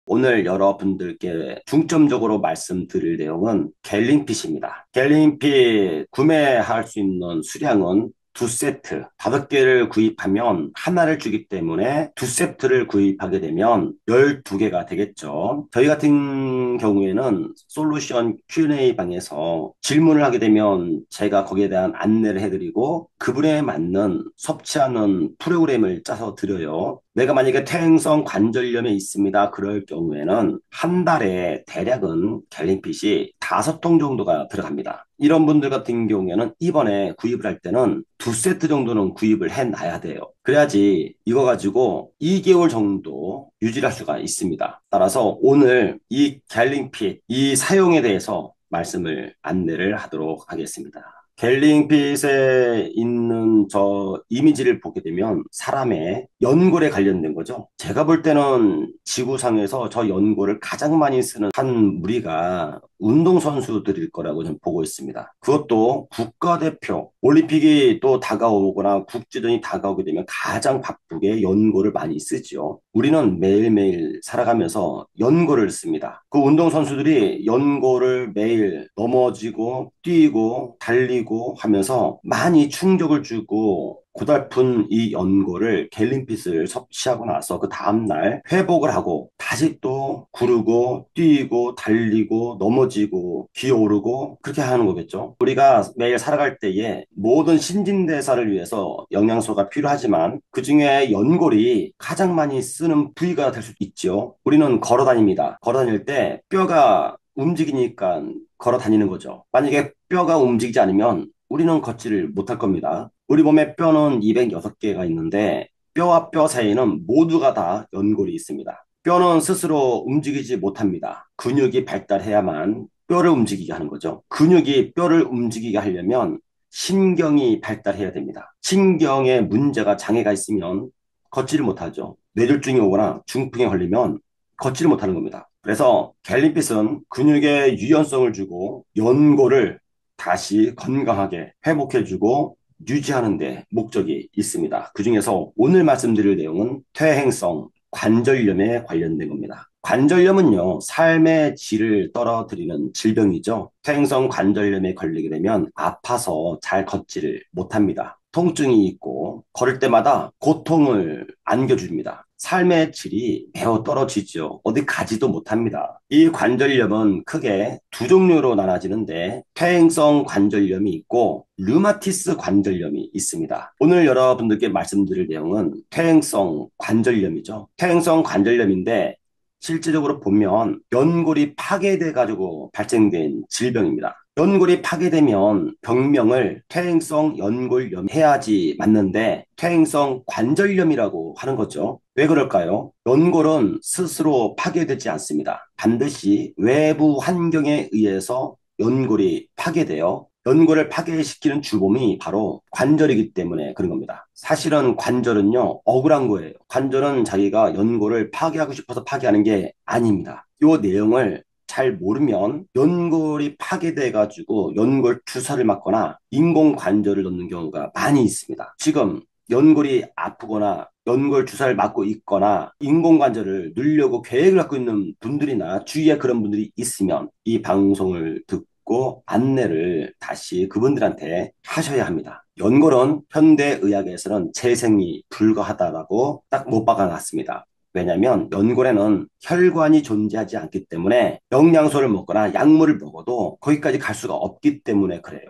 오늘 여러분들께 중점적으로 말씀드릴 내용은 갤링핏입니다. 갤링핏 구매할 수 있는 수량은 두 세트, 5개를 구입하면 하나를 주기 때문에 두 세트를 구입하게 되면 12개가 되겠죠. 저희 같은 경우에는 솔루션 Q&A 방에서 질문을 하게 되면 제가 거기에 대한 안내를 해드리고 그분에 맞는 섭취하는 프로그램을 짜서 드려요. 내가 만약에 퇴행성 관절염에 있습니다. 그럴 경우에는 한 달에 대략은 갤린핏이 5통 정도가 들어갑니다. 이런 분들 같은 경우에는 이번에 구입을 할 때는 두 세트 정도는 구입을 해놔야 돼요. 그래야지 이거 가지고 2개월 정도 유지할 수가 있습니다. 따라서 오늘 이 갤린핏, 이 사용에 대해서 말씀을 안내를 하도록 하겠습니다. 갤링핏에 있는 저 이미지를 보게 되면 사람의 연골에 관련된 거죠. 제가 볼 때는 지구상에서 저 연골을 가장 많이 쓰는 한 무리가 운동선수들일 거라고 저는 보고 있습니다. 그것도 국가대표, 올림픽이 또 다가오거나 국제전이 다가오게 되면 가장 바쁘게 연골을 많이 쓰죠. 우리는 매일매일 살아가면서 연골을 씁니다. 그 운동선수들이 연골을 매일 넘어지고 뛰고 달리고 하면서 많이 충격을 주고 고달픈 이 연골을 갤린핏을 섭취하고 나서 그 다음날 회복을 하고 다시 또 구르고 뛰고 달리고 넘어지고 기어오르고 그렇게 하는 거겠죠. 우리가 매일 살아갈 때에 모든 신진대사를 위해서 영양소가 필요하지만 그중에 연골이 가장 많이 쓰는 부위가 될 수 있죠. 우리는 걸어 다닙니다. 걸어 다닐 때 뼈가 움직이니까 걸어 다니는 거죠. 만약에 뼈가 움직이지 않으면 우리는 걷지를 못할 겁니다. 우리 몸에 뼈는 206개가 있는데 뼈와 뼈 사이에는 모두가 다 연골이 있습니다. 뼈는 스스로 움직이지 못합니다. 근육이 발달해야만 뼈를 움직이게 하는 거죠. 근육이 뼈를 움직이게 하려면 신경이 발달해야 됩니다. 신경에 문제가 장애가 있으면 걷지를 못하죠. 뇌졸중이 오거나 중풍에 걸리면 걷지를 못하는 겁니다. 그래서 갤린핏은 근육에 유연성을 주고 연골을 다시 건강하게 회복해주고 유지하는 데 목적이 있습니다. 그중에서 오늘 말씀드릴 내용은 퇴행성 관절염에 관련된 겁니다. 관절염은요, 삶의 질을 떨어뜨리는 질병이죠. 퇴행성 관절염에 걸리게 되면 아파서 잘 걷지를 못합니다. 통증이 있고 걸을 때마다 고통을 안겨줍니다. 삶의 질이 매우 떨어지죠. 어디 가지도 못합니다. 이 관절염은 크게 두 종류로 나눠지는데 퇴행성 관절염이 있고 류마티스 관절염이 있습니다. 오늘 여러분들께 말씀드릴 내용은 퇴행성 관절염이죠. 퇴행성 관절염인데 실제적으로 보면 연골이 파괴돼 가지고 발생된 질병입니다. 연골이 파괴되면 병명을 퇴행성 연골염 해야지 맞는데 퇴행성 관절염이라고 하는 거죠. 왜 그럴까요? 연골은 스스로 파괴되지 않습니다. 반드시 외부 환경에 의해서 연골이 파괴되어 연골을 파괴시키는 주범이 바로 관절이기 때문에 그런 겁니다. 사실은 관절은요, 억울한 거예요. 관절은 자기가 연골을 파괴하고 싶어서 파괴하는 게 아닙니다. 이 내용을 잘 모르면 연골이 파괴돼 가지고 연골 주사를 맞거나 인공 관절을 넣는 경우가 많이 있습니다. 지금 연골이 아프거나 연골 주사를 맞고 있거나 인공 관절을 넣으려고 계획을 갖고 있는 분들이나 주위에 그런 분들이 있으면 이 방송을 듣고 안내를 다시 그분들한테 하셔야 합니다. 연골은 현대의학에서는 재생이 불가하다라고 딱 못 박아놨습니다. 왜냐하면 연골에는 혈관이 존재하지 않기 때문에 영양소를 먹거나 약물을 먹어도 거기까지 갈 수가 없기 때문에 그래요.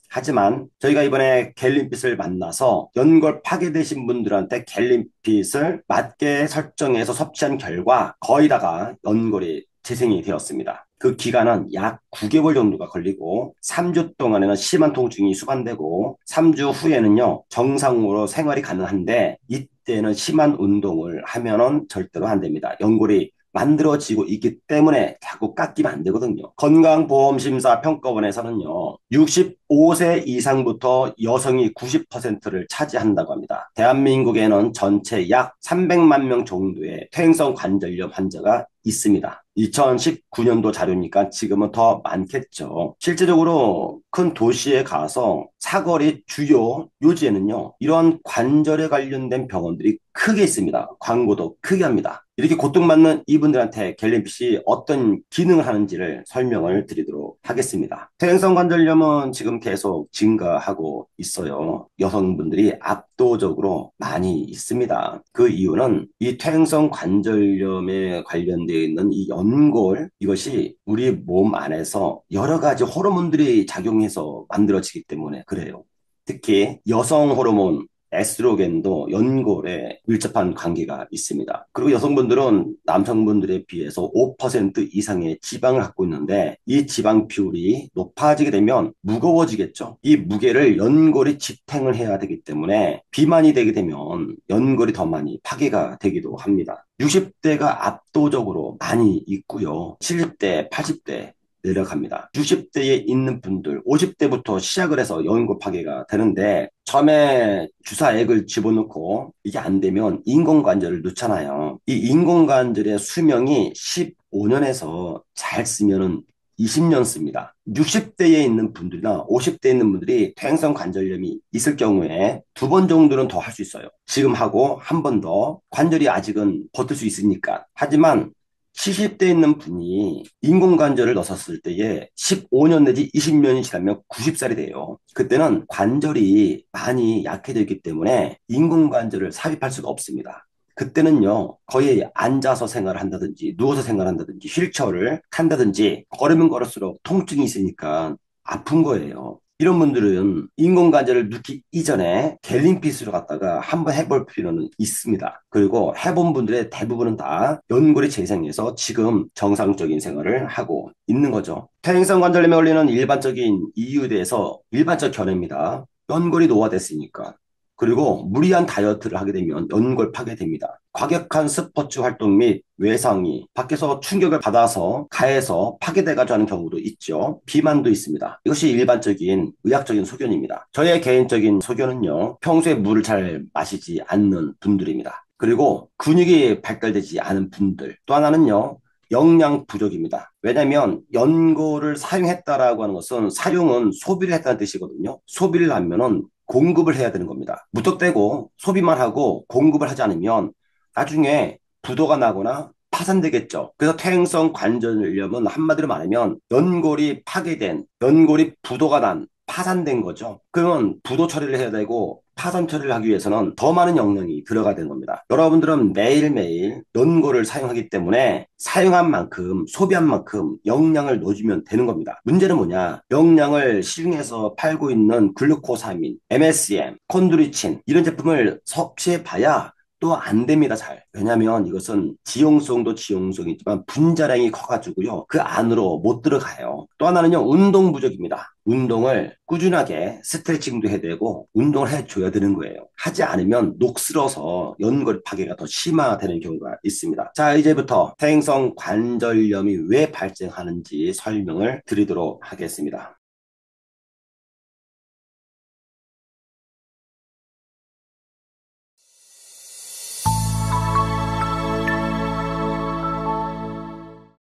하지만 저희가 이번에 갤린핏을 만나서 연골 파괴되신 분들한테 갤린핏을 맞게 설정해서 섭취한 결과 거의 다가 연골이 재생이 되었습니다. 그 기간은 약 9개월 정도가 걸리고 3주 동안에는 심한 통증이 수반되고 3주 후에는요 정상으로 생활이 가능한데 이때는 심한 운동을 하면은 절대로 안 됩니다. 연골이 만들어지고 있기 때문에 자꾸 깎이면 안 되거든요. 건강보험심사평가원에서는요, 65세 이상부터 여성이 90%를 차지한다고 합니다. 대한민국에는 전체 약 300만 명 정도의 퇴행성 관절염 환자가 있습니다. 2019년도 자료니까 지금은 더 많겠죠. 실제적으로 큰 도시에 가서 사거리 주요 요지에는요, 이런 관절에 관련된 병원들이 크게 있습니다. 광고도 크게 합니다. 이렇게 고통받는 이분들한테 갤림핏이 어떤 기능을 하는지를 설명을 드리도록 하겠습니다. 퇴행성 관절염은 지금 계속 증가하고 있어요. 여성분들이 압도적으로 많이 있습니다. 그 이유는 이 퇴행성 관절염에 관련되어 있는 이 연골, 이것이 우리 몸 안에서 여러 가지 호르몬들이 작용해서 만들어지기 때문에 그래요. 특히 여성 호르몬 에스트로겐도 연골에 밀접한 관계가 있습니다. 그리고 여성분들은 남성분들에 비해서 5% 이상의 지방을 갖고 있는데 이 지방 비율이 높아지게 되면 무거워지겠죠. 이 무게를 연골이 지탱을 해야 되기 때문에 비만이 되게 되면 연골이 더 많이 파괴가 되기도 합니다. 60대가 압도적으로 많이 있고요. 70대, 80대 내려갑니다. 60대에 있는 분들, 50대부터 시작을 해서 연골 파괴가 되는데 처음에 주사액을 집어넣고 이게 안 되면 인공관절을 넣잖아요. 이 인공관절의 수명이 15년에서 잘 쓰면은 20년 씁니다. 60대에 있는 분들이나 50대에 있는 분들이 퇴행성 관절염이 있을 경우에 2번 정도는 더 할 수 있어요. 지금 하고 한 번 더 관절이 아직은 버틸 수 있으니까. 하지만 70대 있는 분이 인공관절을 넣었을 때에 15년 내지 20년이 지나면 90살이 돼요. 그때는 관절이 많이 약해져 있기 때문에 인공관절을 삽입할 수가 없습니다. 그때는요, 거의 앉아서 생활을 한다든지, 누워서 생활을 한다든지, 휠체어를 탄다든지, 걸으면 걸을수록 통증이 있으니까 아픈 거예요. 이런 분들은 인공관절을 넣기 이전에 갤림핏으로 갔다가 한번 해볼 필요는 있습니다. 그리고 해본 분들의 대부분은 다 연골이 재생해서 지금 정상적인 생활을 하고 있는 거죠. 퇴행성 관절염에 걸리는 일반적인 이유에 대해서 일반적 견해입니다. 연골이 노화됐으니까. 그리고 무리한 다이어트를 하게 되면 연골 파괴됩니다. 과격한 스포츠 활동 및 외상이 밖에서 충격을 받아서 가해서 파괴돼가지고 하는 경우도 있죠. 비만도 있습니다. 이것이 일반적인 의학적인 소견입니다. 저의 개인적인 소견은요, 평소에 물을 잘 마시지 않는 분들입니다. 그리고 근육이 발달되지 않은 분들. 또 하나는요, 영양 부족입니다. 왜냐하면 연고를 사용했다라고 하는 것은 사용은 소비를 했다는 뜻이거든요. 소비를 하면은 공급을 해야 되는 겁니다. 무턱대고 소비만 하고 공급을 하지 않으면 나중에 부도가 나거나 파산되겠죠. 그래서 퇴행성 관절염은 한마디로 말하면 연골이 파괴된, 연골이 부도가 난, 파산된 거죠. 그러면 부도 처리를 해야 되고 파산 처리를 하기 위해서는 더 많은 영양이 들어가야 되는 겁니다. 여러분들은 매일매일 연골을 사용하기 때문에 사용한 만큼, 소비한 만큼 영양을 넣어주면 되는 겁니다. 문제는 뭐냐? 영양을 시중에서 팔고 있는 글루코사민, MSM, 콘드로이친 이런 제품을 섭취해 봐야 또 안 됩니다, 잘. 왜냐면 이것은 지용성도 지용성이지만 분자량이 커가지고요. 그 안으로 못 들어가요. 또 하나는요, 운동 부족입니다. 운동을 꾸준하게 스트레칭도 해야 되고 운동을 해줘야 되는 거예요. 하지 않으면 녹슬어서 연골 파괴가 더 심화되는 경우가 있습니다. 자, 이제부터 퇴행성 관절염이 왜 발생하는지 설명을 드리도록 하겠습니다.